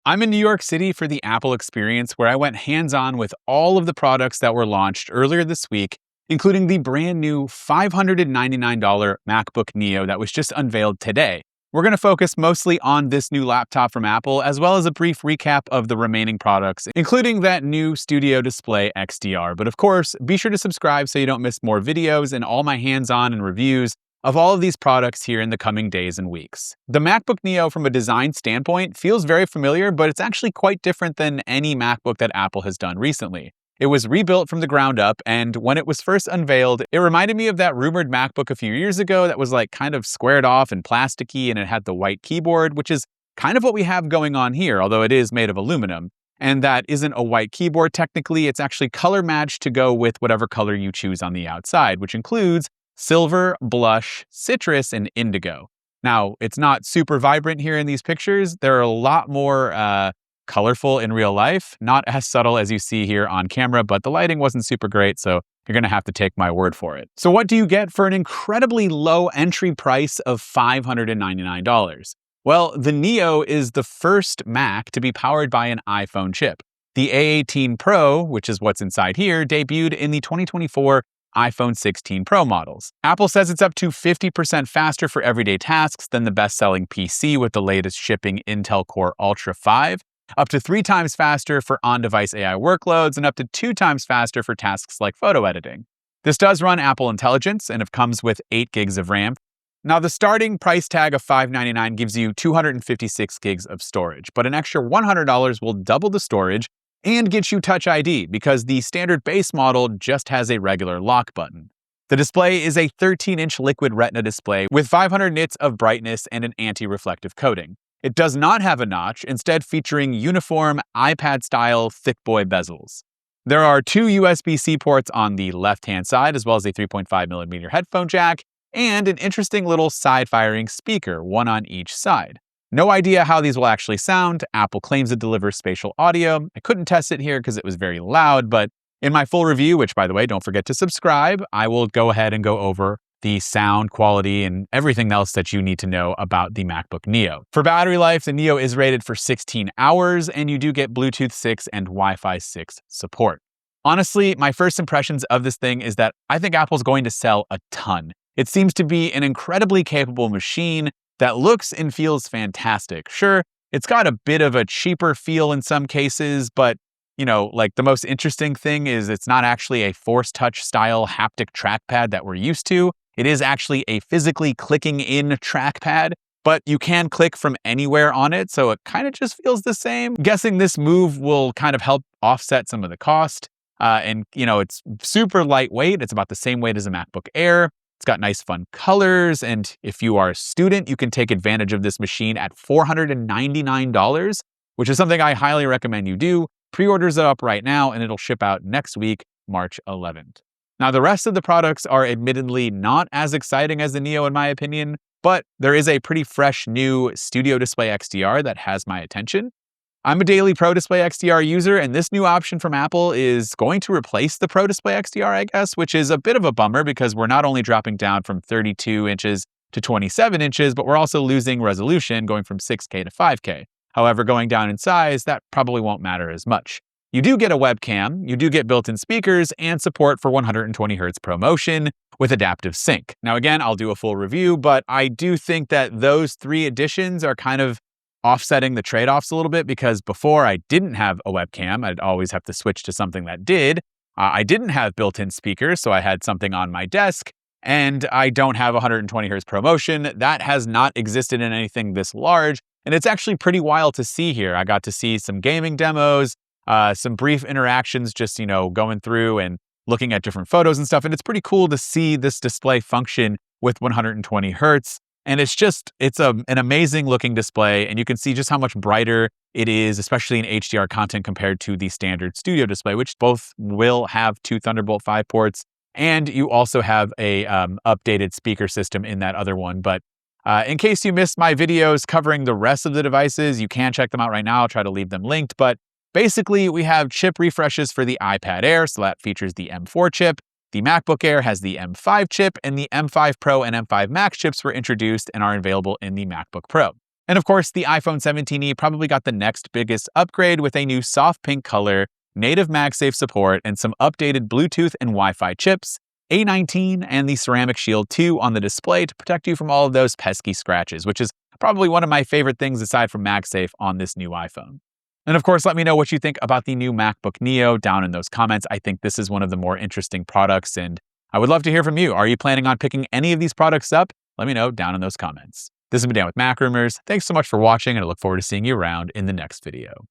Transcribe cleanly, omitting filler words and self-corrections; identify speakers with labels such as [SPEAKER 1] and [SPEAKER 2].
[SPEAKER 1] I'm in New York City for the Apple experience, where I went hands-on with all of the products that were launched earlier this week, including the brand new $599 MacBook Neo that was just unveiled today. We're going to focus mostly on this new laptop from Apple, as well as a brief recap of the remaining products, including that new Studio Display XDR. But of course, be sure to subscribe so you don't miss more videos and all my hands-on and reviews of all of these products here in the coming days and weeks. The MacBook Neo from a design standpoint feels very familiar, but it's actually quite different than any MacBook that Apple has done recently. It was rebuilt from the ground up, and when it was first unveiled, it reminded me of that rumored MacBook a few years ago that was like kind of squared off and plasticky, and it had the white keyboard, which is kind of what we have going on here, although it is made of aluminum. And that isn't a white keyboard technically, it's actually color matched to go with whatever color you choose on the outside, which includes silver, blush, citrus, and indigo. Now, it's not super vibrant here in these pictures. They're a lot more colorful in real life, not as subtle as you see here on camera, but the lighting wasn't super great, so you're gonna have to take my word for it. So what do you get for an incredibly low entry price of $599? Well, the Neo is the first Mac to be powered by an iPhone chip. The A18 Pro, which is what's inside here, debuted in the 2024 iPhone 16 Pro models. Apple says it's up to 50% faster for everyday tasks than the best-selling PC with the latest shipping Intel Core Ultra 5, up to 3 times faster for on-device AI workloads, and up to 2 times faster for tasks like photo editing. This does run Apple Intelligence, and it comes with 8 gigs of RAM. Now, the starting price tag of $599 gives you 256 gigs of storage, but an extra $100 will double the storage and get you Touch ID, because the standard base model just has a regular lock button. The display is a 13-inch Liquid Retina display with 500 nits of brightness and an anti-reflective coating. It does not have a notch, instead featuring uniform iPad-style thick boy bezels. There are 2 USB-C ports on the left-hand side, as well as a 3.5mm headphone jack, and an interesting little side-firing speaker, one on each side. No idea how these will actually sound. Apple claims it delivers spatial audio. I couldn't test it here because it was very loud, but in my full review, which by the way, don't forget to subscribe, I will go ahead and go over the sound quality and everything else that you need to know about the MacBook Neo. For battery life, the Neo is rated for 16 hours, and you do get Bluetooth 6 and Wi-Fi 6 support. Honestly, my first impressions of this thing is that I think Apple's going to sell a ton. It seems to be an incredibly capable machine that looks and feels fantastic. Sure, it's got a bit of a cheaper feel in some cases, but like the most interesting thing is it's not actually a Force Touch style haptic trackpad that we're used to. It is actually a physically clicking in trackpad, but you can click from anywhere on it, so it kind of just feels the same. I'm guessing this move will kind of help offset some of the cost. It's super lightweight. It's about the same weight as a MacBook Air. It's got nice fun colors, and if you are a student, you can take advantage of this machine at $499, which is something I highly recommend you do. Pre-orders are up right now, and it'll ship out next week, March 11th. Now, the rest of the products are admittedly not as exciting as the Neo in my opinion, but there is a pretty fresh new Studio Display XDR that has my attention. I'm a daily Pro Display XDR user, and this new option from Apple is going to replace the Pro Display XDR, I guess, which is a bit of a bummer because we're not only dropping down from 32 inches to 27 inches, but we're also losing resolution, going from 6K to 5K. However, going down in size, that probably won't matter as much. You do get a webcam, you do get built-in speakers, and support for 120Hz ProMotion with adaptive sync. Now again, I'll do a full review, but I do think that those 3 additions are kind of offsetting the trade-offs a little bit, because before I didn't have a webcam, I'd always have to switch to something that did. I didn't have built-in speakers, so I had something on my desk, and I don't have 120Hz ProMotion. That has not existed in anything this large, and it's actually pretty wild to see here. I got to see some gaming demos, some brief interactions, just, going through and looking at different photos and stuff. And it's pretty cool to see this display function with 120 Hertz. And it's an amazing looking display. And you can see just how much brighter it is, especially in HDR content compared to the standard Studio display, which both will have 2 Thunderbolt 5 ports. And you also have a updated speaker system in that other one. But in case you missed my videos covering the rest of the devices, you can check them out right now. I'll try to leave them linked. But basically, we have chip refreshes for the iPad Air, so that features the M4 chip. The MacBook Air has the M5 chip, and the M5 Pro and M5 Max chips were introduced and are available in the MacBook Pro. And of course, the iPhone 17e probably got the next biggest upgrade with a new soft pink color, native MagSafe support, and some updated Bluetooth and Wi-Fi chips, A19 and the Ceramic Shield 2 on the display to protect you from all of those pesky scratches, which is probably one of my favorite things aside from MagSafe on this new iPhone. And of course, let me know what you think about the new MacBook Neo down in those comments. I think this is one of the more interesting products, and I would love to hear from you. Are you planning on picking any of these products up? Let me know down in those comments. This has been Dan with MacRumors. Thanks so much for watching, and I look forward to seeing you around in the next video.